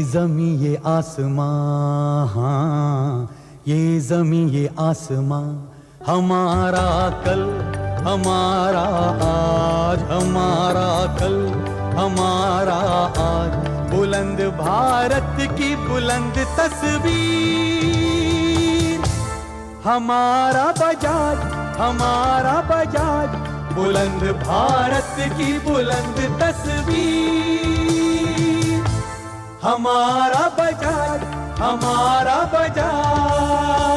जमी ये आसमां, हाँ ये जमी ये आसमां, हमारा कल हमारा आज, हमारा कल हमारा आज, बुलंद भारत की बुलंद तस्वीर, हमारा बजाज हमारा बजाज, बुलंद भारत की बुलंद तस्वीर, हमारा बजाज हमारा बजाज।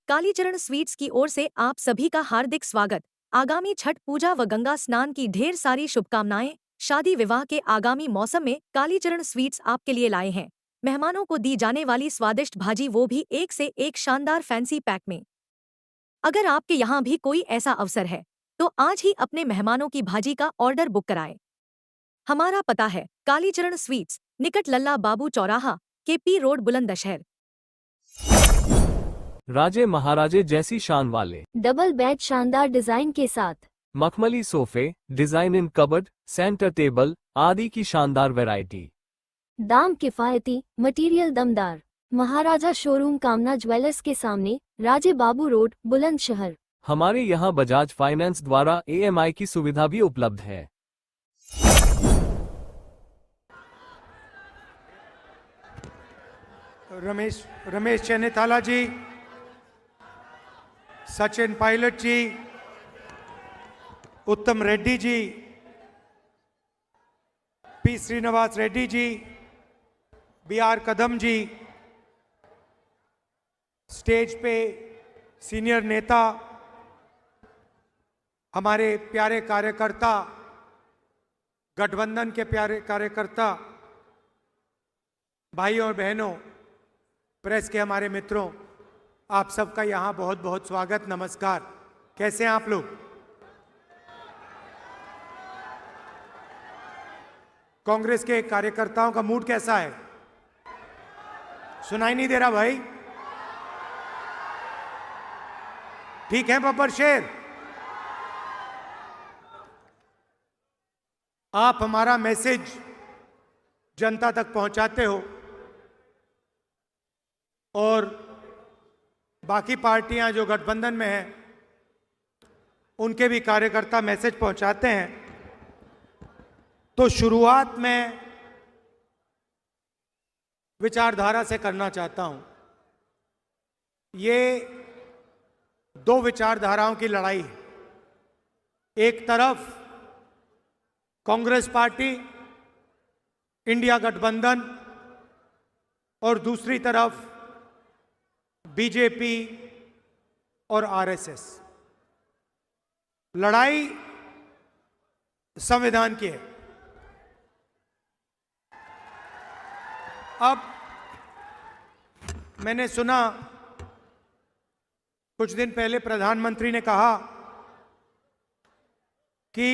कालीचरण स्वीट्स की ओर से आप सभी का हार्दिक स्वागत। आगामी छठ पूजा व गंगा स्नान की ढेर सारी शुभकामनाएं। शादी विवाह के आगामी मौसम में कालीचरण स्वीट्स आपके लिए लाए हैं मेहमानों को दी जाने वाली स्वादिष्ट भाजी, वो भी एक से एक शानदार फैंसी पैक में। अगर आपके यहाँ भी कोई ऐसा अवसर है तो आज ही अपने मेहमानों की भाजी का ऑर्डर बुक कराएं। हमारा पता है कालीचरण स्वीट्स, निकट लल्ला बाबू चौराहा, KP रोड, बुलंदशहर। राजे महाराजे जैसी शान वाले डबल बेड शानदार डिजाइन के साथ, मखमली सोफे, डिजाइन इन कबर्ड, सेंटर टेबल आदि की शानदार वैरायटी। दाम किफायती, मटेरियल दमदार। महाराजा शोरूम, कामना ज्वेलर्स के सामने, राजे बाबू रोड, बुलंदशहर। हमारे यहाँ बजाज फाइनेंस द्वारा EMI की सुविधा भी उपलब्ध है। रमेश चन्नीथाला जी, सचिन पायलट जी, उत्तम रेड्डी जी, P श्रीनिवास रेड्डी जी, BR कदम जी, स्टेज पे सीनियर नेता, हमारे प्यारे कार्यकर्ता, गठबंधन के प्यारे कार्यकर्ता, भाई और बहनों, प्रेस के हमारे मित्रों, आप सबका यहाँ बहुत बहुत स्वागत, नमस्कार। कैसे हैं आप लोग? कांग्रेस के कार्यकर्ताओं का मूड कैसा है? सुनाई नहीं दे रहा भाई? ठीक है बब्बर शेर? आप हमारा मैसेज जनता तक पहुंचाते हो और बाकी पार्टियां जो गठबंधन में हैं उनके भी कार्यकर्ता मैसेज पहुंचाते हैं। तो शुरुआत में विचारधारा से करना चाहता हूं। ये दो विचारधाराओं की लड़ाई है। एक तरफ कांग्रेस पार्टी, इंडिया गठबंधन, और दूसरी तरफ बीजेपी और RSS। लड़ाई संविधान की है। अब मैंने सुना कुछ दिन पहले प्रधानमंत्री ने कहा कि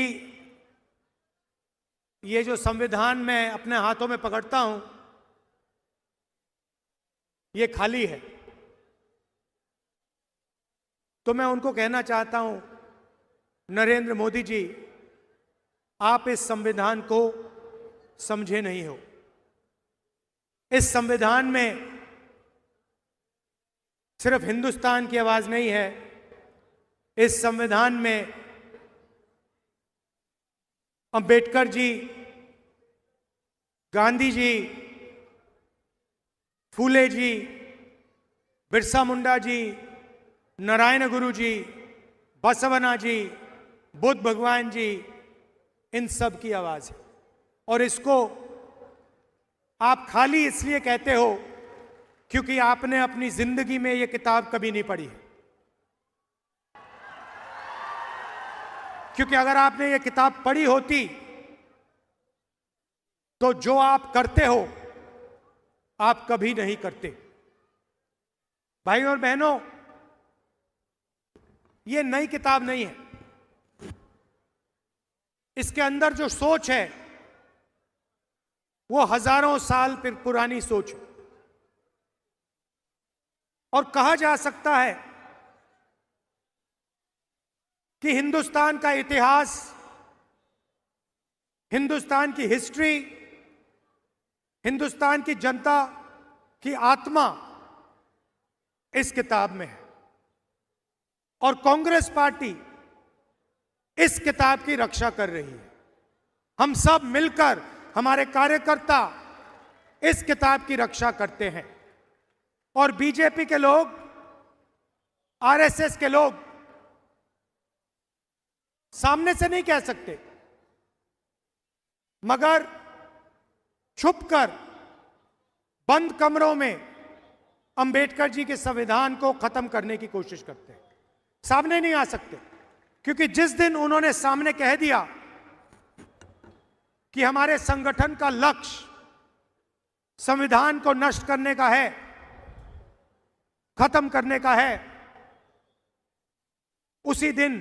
ये जो संविधान मैं अपने हाथों में पकड़ता हूं ये खाली है। तो मैं उनको कहना चाहता हूं, नरेंद्र मोदी जी, आप इस संविधान को समझे नहीं हो। इस संविधान में सिर्फ हिंदुस्तान की आवाज नहीं है, इस संविधान में अंबेडकर जी, गांधी जी, फूले जी, बिरसा मुंडा जी, नारायण गुरु जी, बसवना जी, बुद्ध भगवान जी, इन सब की आवाज है। और इसको आप खाली इसलिए कहते हो क्योंकि आपने अपनी जिंदगी में यह किताब कभी नहीं पढ़ी है। क्योंकि अगर आपने ये किताब पढ़ी होती तो जो आप करते हो आप कभी नहीं करते। भाई और बहनों, ये नई किताब नहीं है। इसके अंदर जो सोच है वो हजारों साल फिर पुरानी सोच है। और कहा जा सकता है कि हिंदुस्तान का इतिहास, हिंदुस्तान की हिस्ट्री हिंदुस्तान की जनता की आत्मा इस किताब में है और कांग्रेस पार्टी इस किताब की रक्षा कर रही है। हम सब मिलकर, हमारे कार्यकर्ता इस किताब की रक्षा करते हैं और बीजेपी के लोग, आरएसएस के लोग सामने से नहीं कह सकते, मगर छुपकर बंद कमरों में अंबेडकर जी के संविधान को खत्म करने की कोशिश करते हैं। सामने नहीं आ सकते, क्योंकि जिस दिन उन्होंने सामने कह दिया कि हमारे संगठन का लक्ष्य संविधान को नष्ट करने का है, खत्म करने का है, उसी दिन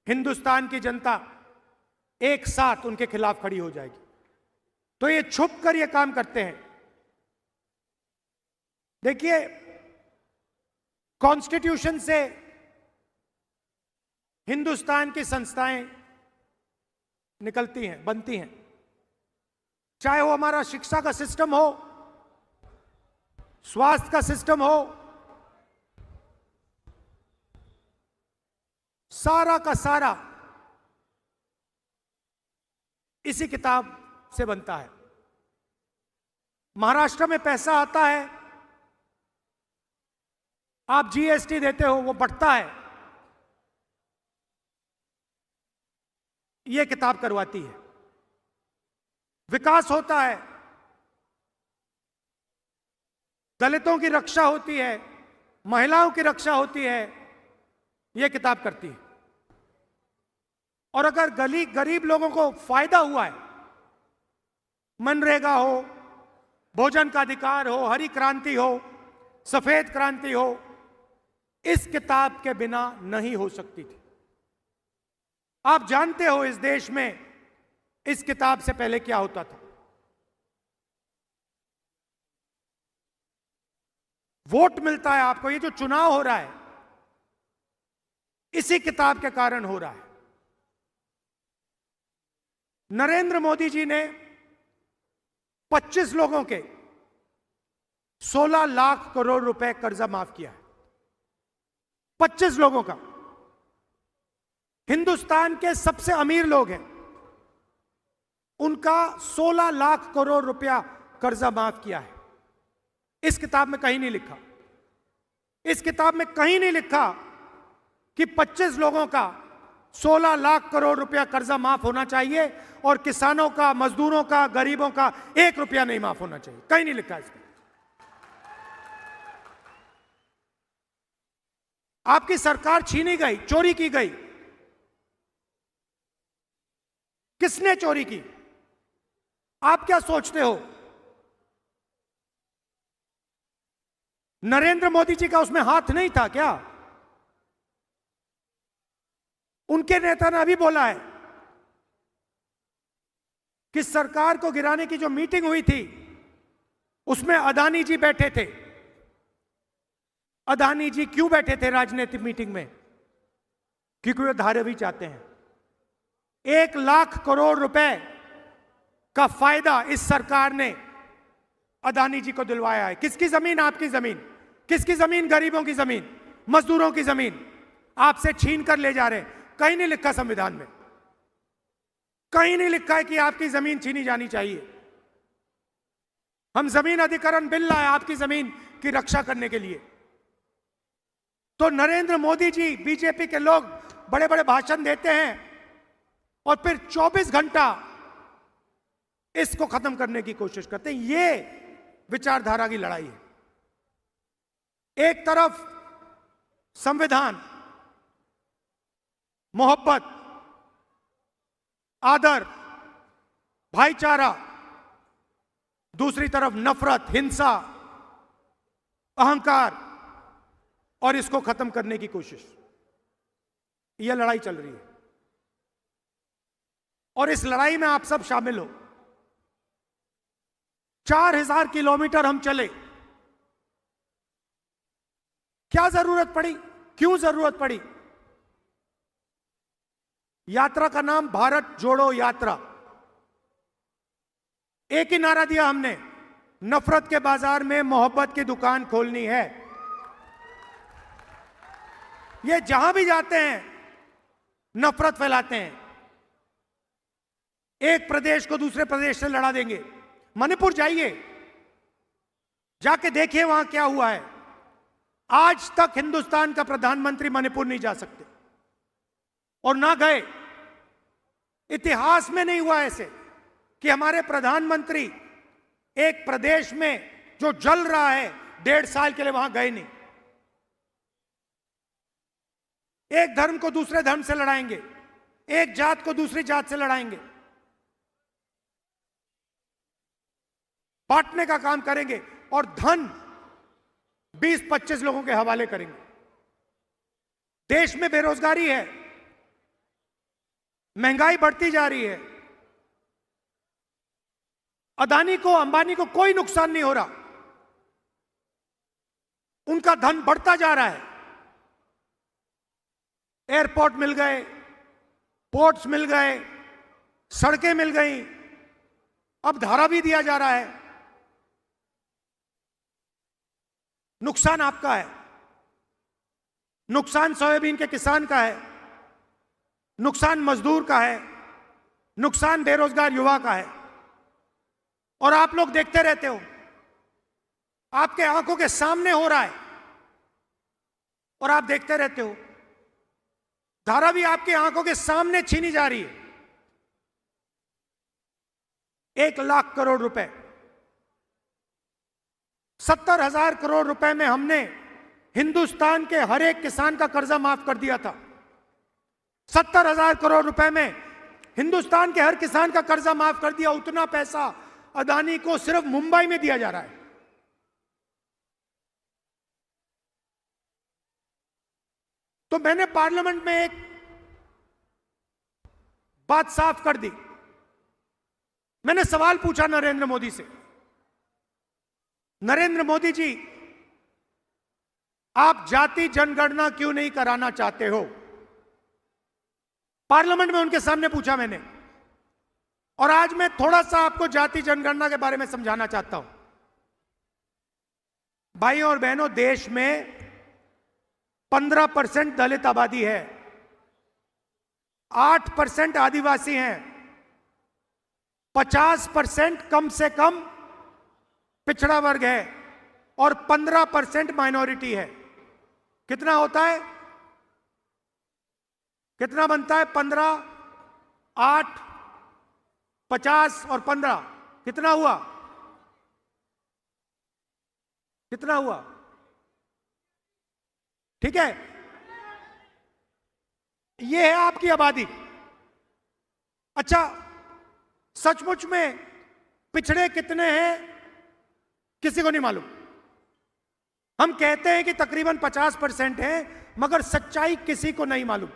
हिंदुस्तान की जनता एक साथ उनके खिलाफ खड़ी हो जाएगी। तो ये छुप कर ये काम करते हैं। देखिए, कॉन्स्टिट्यूशन से हिंदुस्तान की संस्थाएं निकलती हैं, बनती हैं, चाहे वो हमारा शिक्षा का सिस्टम हो, स्वास्थ्य का सिस्टम हो, सारा का सारा इसी किताब से बनता है। महाराष्ट्र में पैसा आता है, आप जीएसटी देते हो, वो बढ़ता है, ये किताब करवाती है। विकास होता है, दलितों की रक्षा होती है, महिलाओं की रक्षा होती है, यह किताब करती है। और अगर गरीब लोगों को फायदा हुआ है, मनरेगा हो, भोजन का अधिकार हो, हरी क्रांति हो, सफेद क्रांति हो, इस किताब के बिना नहीं हो सकती थी। आप जानते हो इस देश में इस किताब से पहले क्या होता था। वोट मिलता है आपको, ये जो चुनाव हो रहा है इसी किताब के कारण हो रहा है। नरेंद्र मोदी जी ने 25 लोगों के 16 लाख करोड़ रुपए कर्जा माफ किया है। 25 लोगों का। हिंदुस्तान के सबसे अमीर लोग हैं, उनका 16 लाख करोड़ रुपया कर्जा माफ किया है। इस किताब में कहीं नहीं लिखा, इस किताब में कहीं नहीं लिखा कि 25 लोगों का 16 लाख करोड़ रुपया कर्जा माफ होना चाहिए और किसानों का, मजदूरों का, गरीबों का 1 रुपया नहीं माफ होना चाहिए। कहीं नहीं लिखा इसमें। आपकी सरकार छीनी गई, चोरी की गई। किसने चोरी की? आप क्या सोचते हो? नरेंद्र मोदी जी का उसमें हाथ नहीं था क्या? उनके नेता ने अभी बोला है कि सरकार को गिराने की जो मीटिंग हुई थी उसमें अदानी जी बैठे थे। अदानी जी क्यों बैठे थे राजनीतिक मीटिंग में? क्योंकि वे धारावी चाहते हैं। 1 लाख करोड़ रुपए का फायदा इस सरकार ने अदानी जी को दिलवाया है। किसकी जमीन? आपकी जमीन। किसकी जमीन? गरीबों की जमीन, मजदूरों की जमीन आपसे छीन कर ले जा रहे हैं। कहीं नहीं लिखा संविधान में, कहीं नहीं लिखा है कि आपकी जमीन छीनी जानी चाहिए। हम जमीन अधिग्रहण बिल लाए आपकी जमीन की रक्षा करने के लिए। तो नरेंद्र मोदी जी, बीजेपी के लोग बड़े बड़े भाषण देते हैं और फिर 24 घंटा इसको खत्म करने की कोशिश करते हैं। ये विचारधारा की लड़ाई है। एक तरफ संविधान, मोहब्बत, आदर, भाईचारा, दूसरी तरफ नफरत, हिंसा, अहंकार और इसको खत्म करने की कोशिश। यह लड़ाई चल रही है और इस लड़ाई में आप सब शामिल हो। 4000 किलोमीटर हम चले। क्या जरूरत पड़ी? क्यों जरूरत पड़ी? यात्रा का नाम भारत जोड़ो यात्रा। एक ही नारा दिया हमने, नफरत के बाजार में मोहब्बत की दुकान खोलनी है। ये जहां भी जाते हैं नफरत फैलाते हैं, एक प्रदेश को दूसरे प्रदेश से लड़ा देंगे। मणिपुर जाइए, जाके देखिए वहां क्या हुआ है। आज तक हिंदुस्तान का प्रधानमंत्री मणिपुर नहीं जा सकते और ना गए। इतिहास में नहीं हुआ ऐसे कि हमारे प्रधानमंत्री एक प्रदेश में जो जल रहा है 1.5 साल के लिए वहां गए नहीं। एक धर्म को दूसरे धर्म से लड़ाएंगे, एक जात को दूसरी जात से लड़ाएंगे, बांटने का काम करेंगे और धन 20-25 लोगों के हवाले करेंगे। देश में बेरोजगारी है, महंगाई बढ़ती जा रही है। अदानी को, अंबानी को कोई नुकसान नहीं हो रहा, उनका धन बढ़ता जा रहा है। एयरपोर्ट मिल गए, पोर्ट्स मिल गए, सड़कें मिल गई, अब धारा भी दिया जा रहा है। नुकसान आपका है, नुकसान सोयाबीन के किसान का है, नुकसान मजदूर का है, नुकसान बेरोजगार युवा का है। और आप लोग देखते रहते हो, आपके आंखों के सामने हो रहा है और आप देखते रहते हो। धारा भी आपकी आंखों के सामने छीनी जा रही है। 1 लाख करोड़ रुपए, 70,000 करोड़ रुपए में हमने हिंदुस्तान के हर एक किसान का कर्जा माफ कर दिया था। 70,000 करोड़ रुपए में हिंदुस्तान के हर किसान का कर्जा माफ कर दिया। उतना पैसा अदानी को सिर्फ मुंबई में दिया जा रहा है। तो मैंने पार्लियामेंट में एक बात साफ कर दी। मैंने सवाल पूछा नरेंद्र मोदी से, नरेंद्र मोदी जी, आप जाति जनगणना क्यों नहीं कराना चाहते हो? पार्लियामेंट में उनके सामने पूछा मैंने। और आज मैं थोड़ा सा आपको जाति जनगणना के बारे में समझाना चाहता हूं। भाइयों और बहनों, देश में 15% दलित आबादी है, 8% आदिवासी हैं, 50% कम से कम पिछड़ा वर्ग है और 15% माइनॉरिटी है। कितना होता है? कितना बनता है? 15, 8, 50 और 15 कितना हुआ? कितना हुआ? ठीक है, यह है आपकी आबादी। अच्छा, सचमुच में पिछड़े कितने हैं किसी को नहीं मालूम। हम कहते हैं कि तकरीबन 50% है, मगर सच्चाई किसी को नहीं मालूम।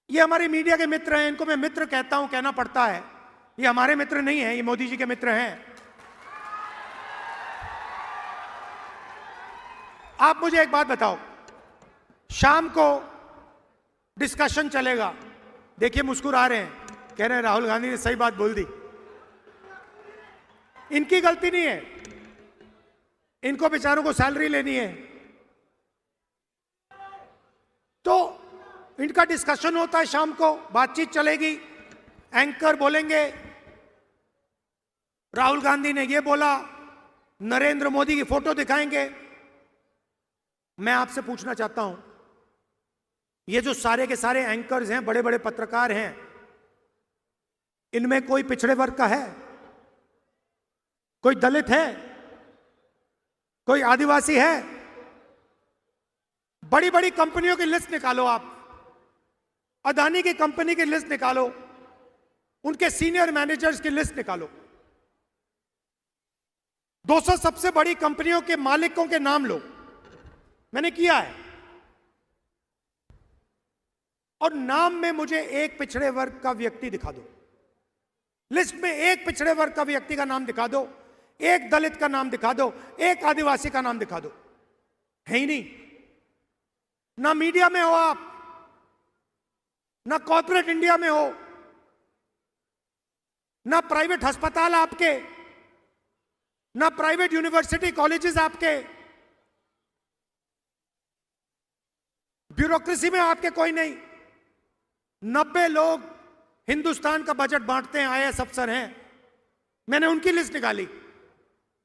ये हमारे मीडिया के मित्र हैं, इनको मैं मित्र कहता हूं, कहना पड़ता है। ये हमारे मित्र नहीं हैं, ये मोदी जी के मित्र हैं। आप मुझे एक बात बताओ, शाम को डिस्कशन चलेगा, देखिए मुस्कुरा रहे हैं, कह रहे हैं राहुल गांधी ने सही बात बोल दी। इनकी गलती नहीं है, इनको बेचारों को सैलरी लेनी है। तो इनका डिस्कशन होता है शाम को, बातचीत चलेगी, एंकर बोलेंगे राहुल गांधी ने ये बोला, नरेंद्र मोदी की फोटो दिखाएंगे। मैं आपसे पूछना चाहता हूं, ये जो सारे के सारे एंकर्स हैं, बड़े बड़े पत्रकार हैं, इनमें कोई पिछड़े वर्ग का है? कोई दलित है? कोई आदिवासी है? बड़ी बड़ी कंपनियों की लिस्ट निकालो आप, अदानी की कंपनी की लिस्ट निकालो, उनके सीनियर मैनेजर्स की लिस्ट निकालो, 200 सबसे बड़ी कंपनियों के मालिकों के नाम लो। मैंने किया है। और नाम में मुझे एक पिछड़े वर्ग का व्यक्ति दिखा दो, लिस्ट में एक पिछड़े वर्ग का व्यक्ति का नाम दिखा दो, एक दलित का नाम दिखा दो, एक आदिवासी का नाम दिखा दो। है ही नहीं। ना मीडिया में हो आप, ना कॉर्पोरेट इंडिया में हो, ना प्राइवेट अस्पताल आपके, ना प्राइवेट यूनिवर्सिटी कॉलेजेस आपके, ब्यूरोक्रेसी में आपके कोई नहीं। 90 लोग हिंदुस्तान का बजट बांटते हैं, आईएएस अफसर हैं। मैंने उनकी लिस्ट निकाली।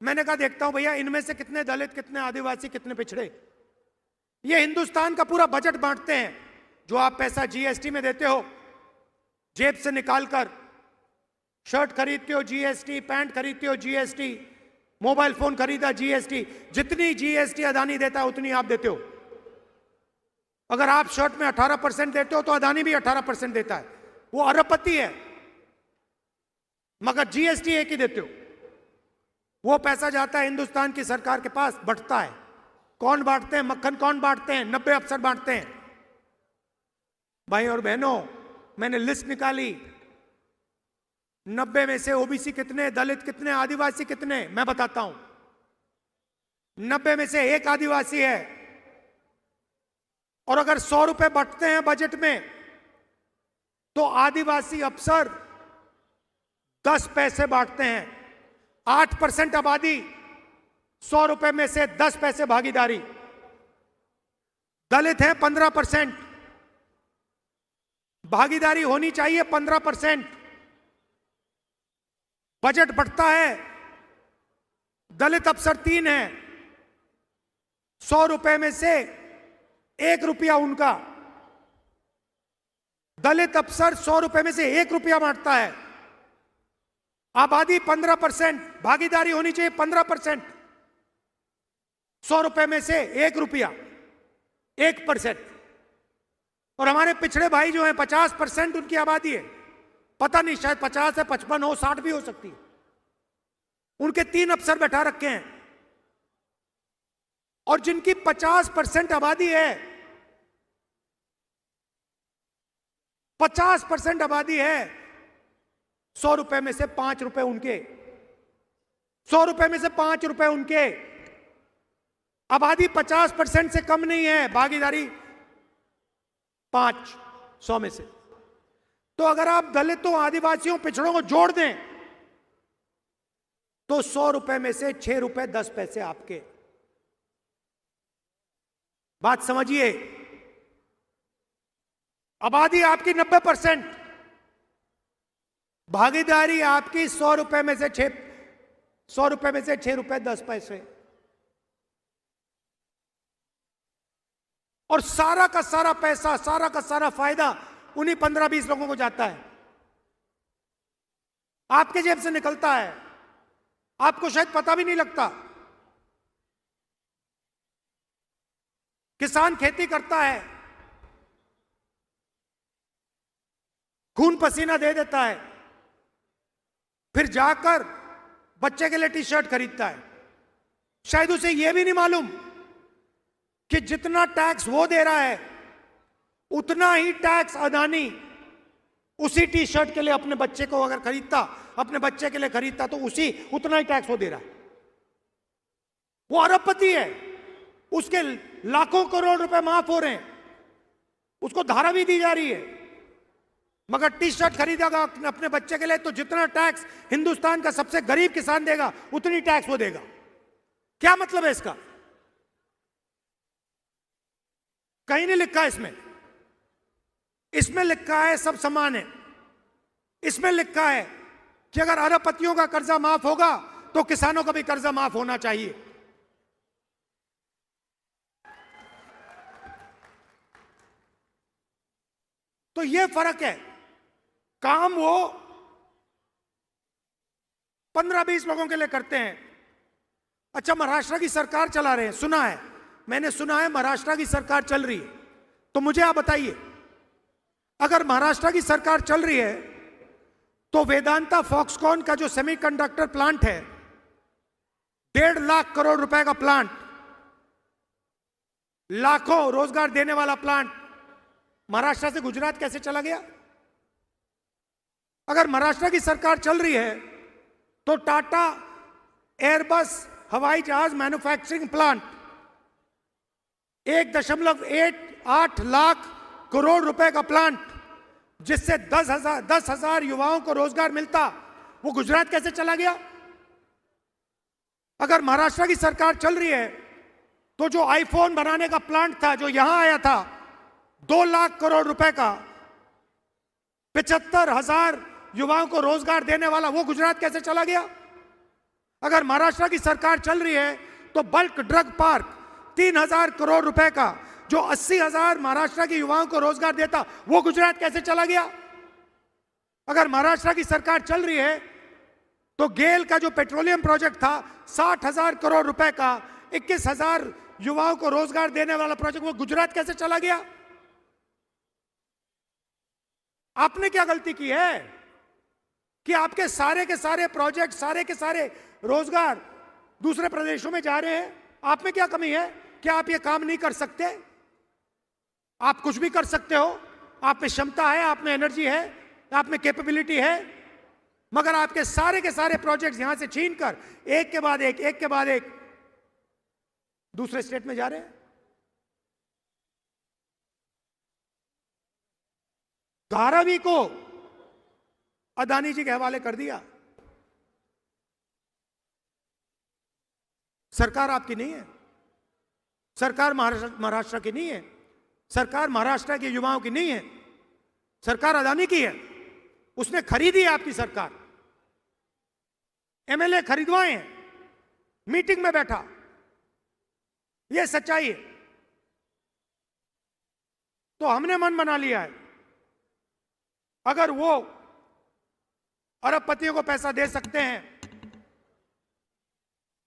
मैंने कहा देखता हूं भैया इनमें से कितने दलित, कितने आदिवासी, कितने पिछड़े। ये हिंदुस्तान का पूरा बजट बांटते हैं। जो आप पैसा जीएसटी में देते हो, जेब से निकालकर, शर्ट खरीदते हो जीएसटी, पैंट खरीदते हो जीएसटी, मोबाइल फोन खरीदा जीएसटी, जितनी जीएसटी अदानी देता है उतनी आप देते हो। अगर आप शर्ट में 18% देते हो तो अदानी भी 18% देता है। वो अरबपति है, मगर जीएसटी एक ही देते हो। वो पैसा जाता है हिंदुस्तान की सरकार के पास, बंटता है। कौन बांटते हैं? मक्खन कौन बांटते हैं? 90 अफसर बांटते हैं। भाई और बहनों, मैंने लिस्ट निकाली। 90 में से ओबीसी कितने, दलित कितने, आदिवासी कितने, मैं बताता हूं। 90 में से एक आदिवासी है। और अगर 100 रुपए बंटते हैं बजट में, तो आदिवासी अफसर 10 पैसे बांटते हैं। 8% आबादी, 100 रुपए में से 10 पैसे भागीदारी। दलित है 15%, भागीदारी होनी चाहिए 15%। बजट बढ़ता है, दलित अफसर 3 है, 100 रुपए में से 1 रुपया उनका। दलित अफसर 100 रुपए में से 1 रुपया बांटता है। आबादी 15%, भागीदारी होनी चाहिए 15%। 100 रुपए में से 1 रुपया, 1%। और हमारे पिछड़े भाई जो हैं 50% उनकी आबादी है। पता नहीं, शायद 50 है, 55 हो, 60 भी हो सकती है। उनके 3 अफसर बैठा रखे हैं। और जिनकी 50% आबादी है, 50% आबादी है, 100 रुपए में से 5 रुपए उनके, 100 रुपए में से 5 रुपए उनके। आबादी 50% से कम नहीं है, भागीदारी 5, 100 में से। तो अगर आप दलितों, आदिवासियों, पिछड़ों को जोड़ दें तो 100 रुपए में से 6 रुपए 10 पैसे आपके। बात समझिए। आबादी आपकी 90%, भागीदारी आपकी 100 रुपए में से 6 रुपए 10 पैसे। और सारा का सारा पैसा, सारा का सारा फायदा उन्हीं 15-20 लोगों को जाता है। आपके जेब से निकलता है, आपको शायद पता भी नहीं लगता। किसान खेती करता है, खून पसीना दे देता है, फिर जाकर बच्चे के लिए टी शर्ट खरीदता है। शायद उसे यह भी नहीं मालूम कि जितना टैक्स वो दे रहा है, उतना ही टैक्स अदानी उसी टी शर्ट के लिए अपने बच्चे को अगर खरीदता, अपने बच्चे के लिए खरीदता, तो उतना ही टैक्स वो दे रहा है। वो अरबपति है, उसके लाखों करोड़ रुपए माफ हो रहे हैं, उसको धारा भी दी जा रही है। मगर टी शर्ट खरीदेगा अपने बच्चे के लिए, तो जितना टैक्स हिंदुस्तान का सबसे गरीब किसान देगा, उतनी टैक्स वो देगा। क्या मतलब है इसका? कहीं नहीं लिखा है इसमें लिखा है सब समान है। इसमें लिखा है कि अगर अरबपतियों का कर्जा माफ होगा तो किसानों का भी कर्जा माफ होना चाहिए। तो यह फर्क है। काम वो 15-20 लोगों के लिए करते हैं। अच्छा, महाराष्ट्र की सरकार चला रहे हैं, सुना है, मैंने सुना है महाराष्ट्र की सरकार चल रही है। तो मुझे आप बताइए, अगर महाराष्ट्र की सरकार चल रही है तो वेदांता फॉक्सकॉन का जो सेमीकंडक्टर प्लांट है, 1.5 लाख करोड़ रुपए का प्लांट, लाखों रोजगार देने वाला प्लांट, महाराष्ट्र से गुजरात कैसे चला गया? अगर महाराष्ट्र की सरकार चल रही है तो टाटा एयरबस हवाई जहाज मैन्युफैक्चरिंग प्लांट 1.8 लाख करोड़ रुपए का प्लांट, जिससे 10,000 युवाओं को रोजगार मिलता, वो गुजरात कैसे चला गया? अगर महाराष्ट्र की सरकार चल रही है तो जो आईफोन बनाने का प्लांट था जो यहां आया था 2 लाख करोड़ रुपए का, 75,000 युवाओं को रोजगार देने वाला, वो गुजरात कैसे चला गया? अगर महाराष्ट्र की सरकार चल रही है तो बल्क ड्रग पार्क 3,000 करोड़ रुपए का जो 80,000 महाराष्ट्र के युवाओं को रोजगार देता, वो गुजरात कैसे चला गया? अगर महाराष्ट्र की सरकार चल रही है तो गेल का जो पेट्रोलियम प्रोजेक्ट था 60,000 करोड़ रुपए का, 21,000 युवाओं को रोजगार देने वाला प्रोजेक्ट, वो गुजरात कैसे चला गया? आपने क्या गलती की है कि आपके सारे के सारे प्रोजेक्ट, सारे के सारे रोजगार दूसरे प्रदेशों में जा रहे हैं? आप में क्या कमी है? क्या आप ये काम नहीं कर सकते? आप कुछ भी कर सकते हो, आप में क्षमता है, आप में एनर्जी है, आप में कैपेबिलिटी है, मगर आपके सारे के सारे प्रोजेक्ट्स यहां से छीनकर एक के बाद एक दूसरे स्टेट में जा रहे हैं। धारावी को अदानी जी के हवाले कर दिया। सरकार आपकी नहीं है, सरकार महाराष्ट्र की नहीं है, सरकार महाराष्ट्र के युवाओं की नहीं है, सरकार अदानी की है। उसने खरीदी है आपकी सरकार, एमएलए खरीदवाए हैं, मीटिंग में बैठा, यह सच्चाई है। तो हमने मन बना लिया है, अगर वो अरबपतियों को पैसा दे सकते हैं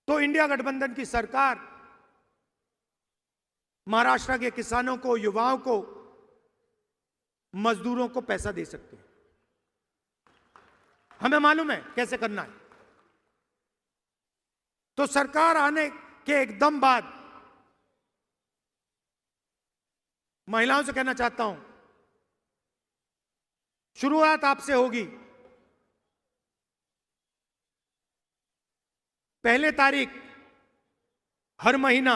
तो इंडिया गठबंधन की सरकार महाराष्ट्र के किसानों को, युवाओं को, मजदूरों को पैसा दे सकती है। हमें मालूम है कैसे करना है। तो सरकार आने के एकदम बाद महिलाओं से कहना चाहता हूं, शुरुआत आपसे होगी। पहले तारीख हर महीना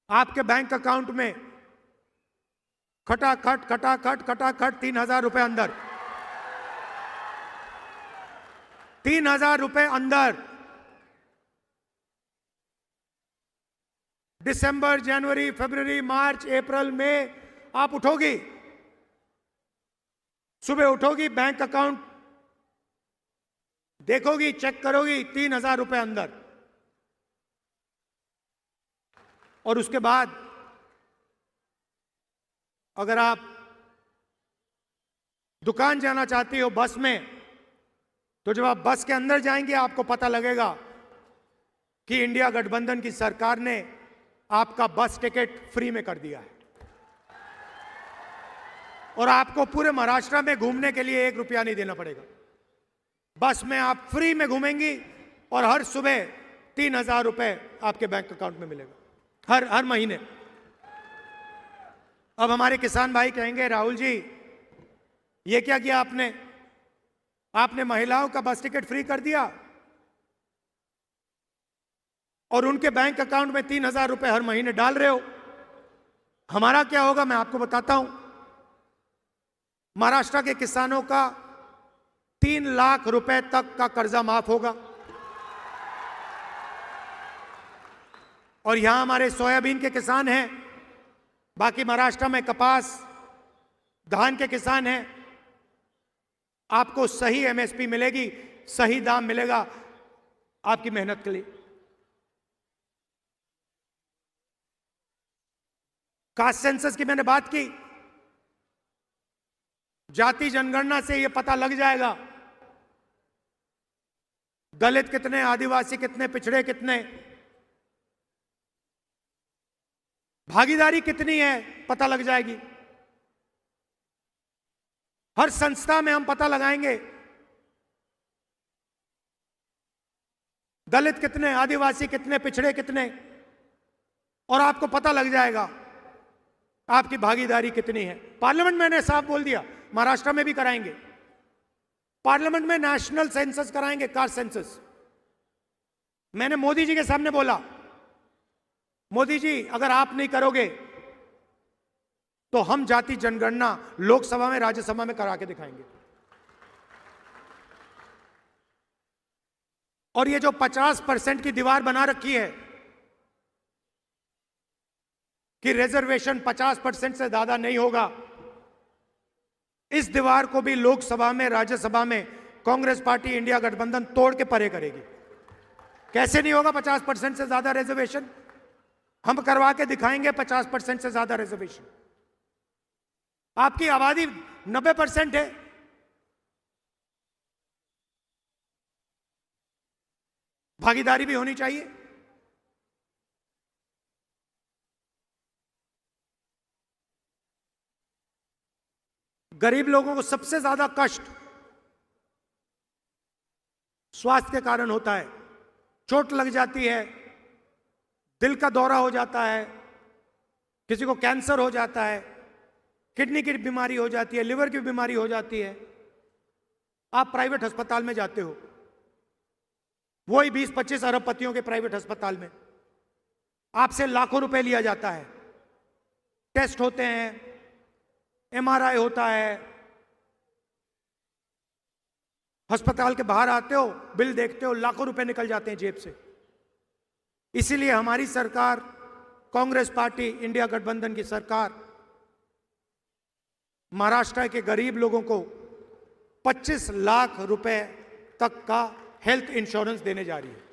आपके बैंक अकाउंट में खटाखट 3,000 रुपए अंदर, 3,000 रुपए अंदर। दिसंबर, जनवरी, फरवरी, मार्च, अप्रैल में आप उठोगी, सुबह उठोगी, बैंक अकाउंट देखोगी, चेक करोगी, 3,000 रुपए अंदर। और उसके बाद अगर आप दुकान जाना चाहती हो बस में, तो जब आप बस के अंदर जाएंगे आपको पता लगेगा कि इंडिया गठबंधन की सरकार ने आपका बस टिकट फ्री में कर दिया है और आपको पूरे महाराष्ट्र में घूमने के लिए 1 रुपया नहीं देना पड़ेगा। बस में आप फ्री में घूमेंगी और हर सुबह 3,000 रुपए आपके बैंक अकाउंट में मिलेगा हर महीने। अब हमारे किसान भाई कहेंगे, राहुल जी ये क्या किया आपने? आपने महिलाओं का बस टिकट फ्री कर दिया और उनके बैंक अकाउंट में 3,000 रुपए हर महीने डाल रहे हो। हमारा क्या होगा मैं आपको बताता हूं। महाराष्ट्र के किसानों का 3 लाख रुपए तक का कर्जा माफ होगा। और यहां हमारे सोयाबीन के किसान हैं, बाकी महाराष्ट्र में कपास, धान के किसान हैं। आपको सही एमएसपी मिलेगी, सही दाम मिलेगा आपकी मेहनत के लिए। कास्ट सेंसस की मैंने बात की, जाति जनगणना से यह पता लग जाएगा दलित कितने, आदिवासी कितने, पिछड़े कितने, भागीदारी कितनी है पता लग जाएगी। हर संस्था में हम पता लगाएंगे दलित कितने, आदिवासी कितने, पिछड़े कितने, और आपको पता लग जाएगा आपकी भागीदारी कितनी है। पार्लियामेंट में मैंने साफ बोल दिया, महाराष्ट्र में भी कराएंगे। पार्लियामेंट में नेशनल सेंसस कराएंगे, कास्ट सेंसस। मैंने मोदी जी के सामने बोला, मोदी जी अगर आप नहीं करोगे तो हम जाति जनगणना लोकसभा में, राज्यसभा में करा के दिखाएंगे। और ये जो 50% की दीवार बना रखी है कि रिजर्वेशन 50% से ज्यादा नहीं होगा, इस दीवार को भी लोकसभा में, राज्यसभा में कांग्रेस पार्टी इंडिया गठबंधन तोड़ के परे करेगी। कैसे नहीं होगा 50% से ज्यादा रिजर्वेशन? हम करवा के दिखाएंगे 50% से ज्यादा रिजर्वेशन। आपकी आबादी 90% है, भागीदारी भी होनी चाहिए। गरीब लोगों को सबसे ज्यादा कष्ट स्वास्थ्य के कारण होता है। चोट लग जाती है, दिल का दौरा हो जाता है, किसी को कैंसर हो जाता है, किडनी की बीमारी हो जाती है, लिवर की बीमारी हो जाती है। आप प्राइवेट अस्पताल में जाते हो, वही 20-25 अरबपतियों के प्राइवेट अस्पताल में आपसे लाखों रुपए लिया जाता है। टेस्ट होते हैं, एमआरआई होता है, अस्पताल के बाहर आते हो, बिल देखते हो, लाखों रुपए निकल जाते हैं जेब से। इसीलिए हमारी सरकार, कांग्रेस पार्टी इंडिया गठबंधन की सरकार, महाराष्ट्र के गरीब लोगों को 25 लाख रुपए तक का हेल्थ इंश्योरेंस देने जा रही है।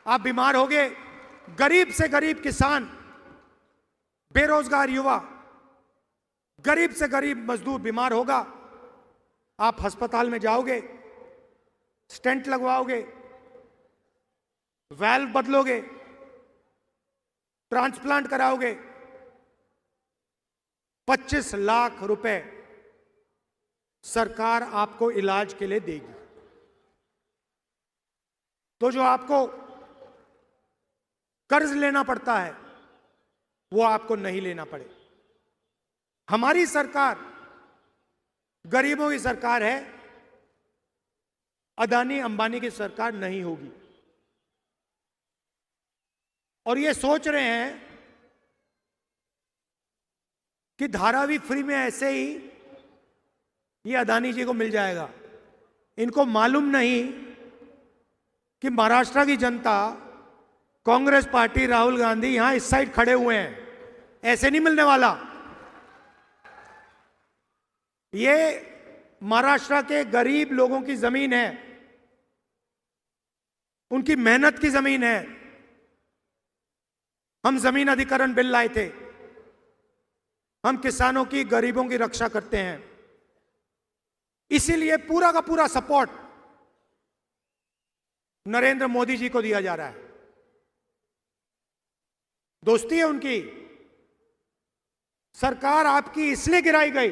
आप बीमार हो गए, गरीब से गरीब किसान, बेरोजगार युवा, गरीब से गरीब मजदूर बीमार होगा, आप अस्पताल में जाओगे, स्टेंट लगवाओगे, वाल्व बदलोगे, ट्रांसप्लांट कराओगे, 25 लाख रुपए सरकार आपको इलाज के लिए देगी। तो जो आपको कर्ज लेना पड़ता है वो आपको नहीं लेना पड़े। हमारी सरकार गरीबों की सरकार है, अदानी अंबानी की सरकार नहीं होगी। और ये सोच रहे हैं कि धारावी फ्री में ऐसे ही ये अदानी जी को मिल जाएगा। इनको मालूम नहीं कि महाराष्ट्र की जनता, कांग्रेस पार्टी, राहुल गांधी यहां इस साइड खड़े हुए हैं, ऐसे नहीं मिलने वाला। ये महाराष्ट्र के गरीब लोगों की जमीन है, उनकी मेहनत की जमीन है। हम जमीन अधिग्रहण बिल लाए थे, हम किसानों की, गरीबों की रक्षा करते हैं। इसीलिए पूरा का पूरा सपोर्ट नरेंद्र मोदी जी को दिया जा रहा है। दोस्ती है उनकी। सरकार आपकी इसलिए गिराई गई।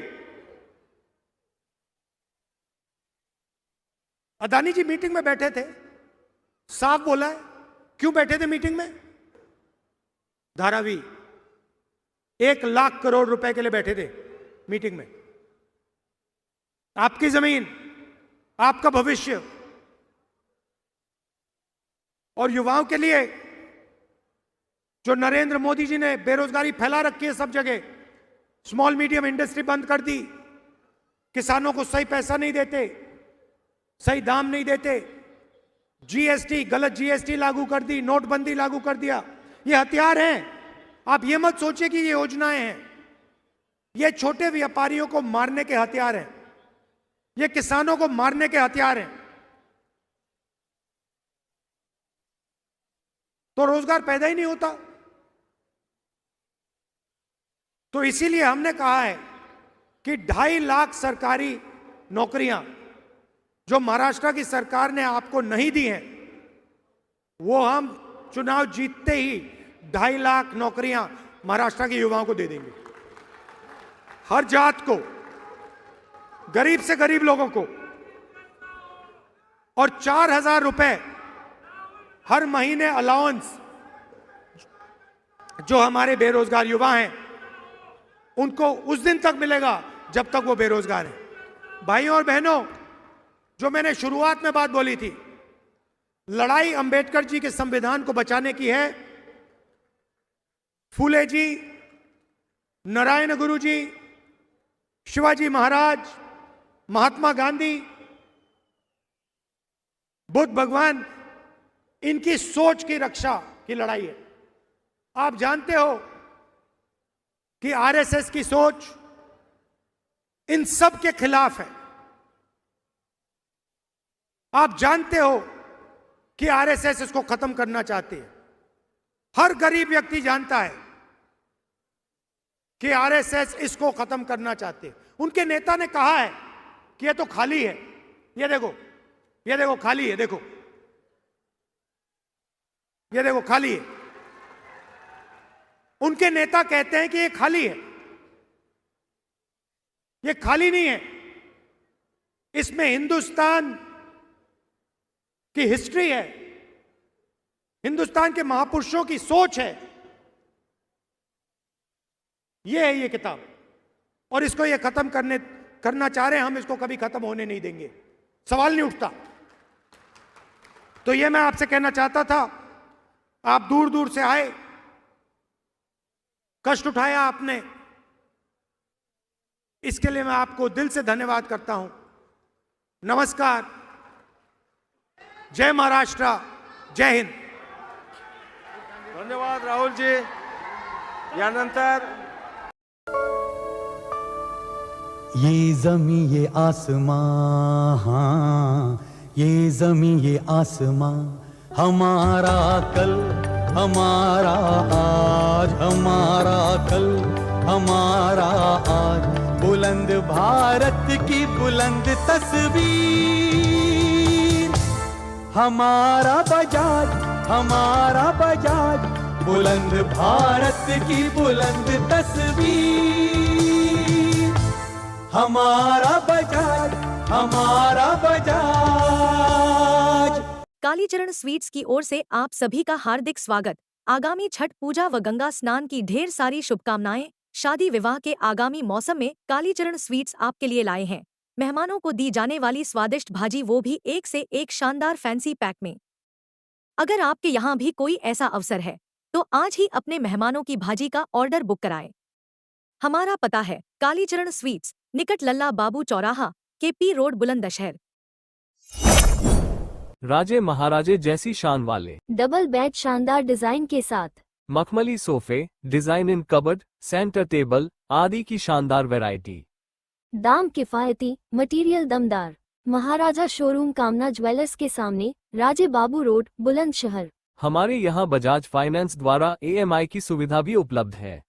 अदानी जी मीटिंग में बैठे थे, साफ बोला है। क्यों बैठे थे मीटिंग में? धारावी 1 लाख करोड़ रुपए के लिए बैठे थे मीटिंग में। आपकी जमीन, आपका भविष्य और युवाओं के लिए जो नरेंद्र मोदी जी ने बेरोजगारी फैला रखी है सब जगह, स्मॉल मीडियम इंडस्ट्री बंद कर दी, किसानों को सही पैसा नहीं देते, सही दाम नहीं देते, जीएसटी, गलत जीएसटी लागू कर दी, नोटबंदी लागू कर दिया। ये हथियार हैं। आप ये मत सोचिए कि ये योजनाएं हैं। ये छोटे व्यापारियों को मारने के हथियार हैं, ये किसानों को मारने के हथियार हैं। तो रोजगार पैदा ही नहीं होता। तो इसीलिए हमने कहा है कि 2.5 लाख सरकारी नौकरियां जो महाराष्ट्र की सरकार ने आपको नहीं दी हैं, वो हम चुनाव जीतते ही 2.5 लाख नौकरियां महाराष्ट्र के युवाओं को दे देंगे। हर जात को, गरीब से गरीब लोगों को। और 4,000 रुपए हर महीने अलाउंस जो हमारे बेरोजगार युवा हैं उनको उस दिन तक मिलेगा जब तक वो बेरोजगार हैं। भाइयों और बहनों, जो मैंने शुरुआत में बात बोली थी, लड़ाई अंबेडकर जी के संविधान को बचाने की है। फूले जी, नारायण गुरु जी, शिवाजी महाराज, महात्मा गांधी, बुद्ध भगवान, इनकी सोच की रक्षा की लड़ाई है। आप जानते हो कि आरएसएस की सोच इन सब के खिलाफ है। आप जानते हो कि आरएसएस इसको खत्म करना चाहती है। हर गरीब व्यक्ति जानता है कि आरएसएस इसको खत्म करना चाहते हैं। उनके नेता ने कहा है कि ये तो खाली है, ये देखो खाली है, देखो ये देखो खाली है। उनके नेता कहते हैं कि ये खाली है। ये खाली नहीं है, इसमें हिंदुस्तान की हिस्ट्री है, हिंदुस्तान के महापुरुषों की सोच है। ये है ये किताब, और इसको ये खत्म करना चाह रहे हैं। हम इसको कभी खत्म होने नहीं देंगे, सवाल नहीं उठता। तो ये मैं आपसे कहना चाहता था। आप दूर दूर से आए, कष्ट उठाया आपने, इसके लिए मैं आपको दिल से धन्यवाद करता हूं। नमस्कार, जय महाराष्ट्र, जय हिंद। धन्यवाद राहुल जी। यानंतर ये जमी ये आसमां, हाँ ये जमी ये आसमां, हमारा कल हमारा आज, हमारा कल हमारा आज, बुलंद भारत की बुलंद तस्वीर, हमारा बजाज हमारा बजाज, बुलंद भारत की बुलंद तस्वीर, हमारा बजाज हमारा बजाज। कालीचरण स्वीट्स की ओर से आप सभी का हार्दिक स्वागत। आगामी छठ पूजा व गंगा स्नान की ढेर सारी शुभकामनाएं। शादी विवाह के आगामी मौसम में कालीचरण स्वीट्स आपके लिए लाए हैं मेहमानों को दी जाने वाली स्वादिष्ट भाजी, वो भी एक से एक शानदार फैंसी पैक में। अगर आपके यहाँ भी कोई ऐसा अवसर है तो आज ही अपने मेहमानों की भाजी का ऑर्डर बुक कराएं। हमारा पता है कालीचरण स्वीट्स, निकट लल्ला बाबू चौराहा, KP रोड, बुलंदशहर। राजे महाराजे जैसी शान वाले डबल बेड शानदार डिजाइन के साथ, मखमली सोफे, डिजाइन इन कबर्ड, सेंटर टेबल आदि की शानदार वैरायटी। दाम किफायती, मटेरियल दमदार। महाराजा शोरूम, कामना ज्वेलर्स के सामने, राजे बाबू रोड, बुलंदशहर। हमारे यहाँ बजाज फाइनेंस द्वारा EMI की सुविधा भी उपलब्ध है।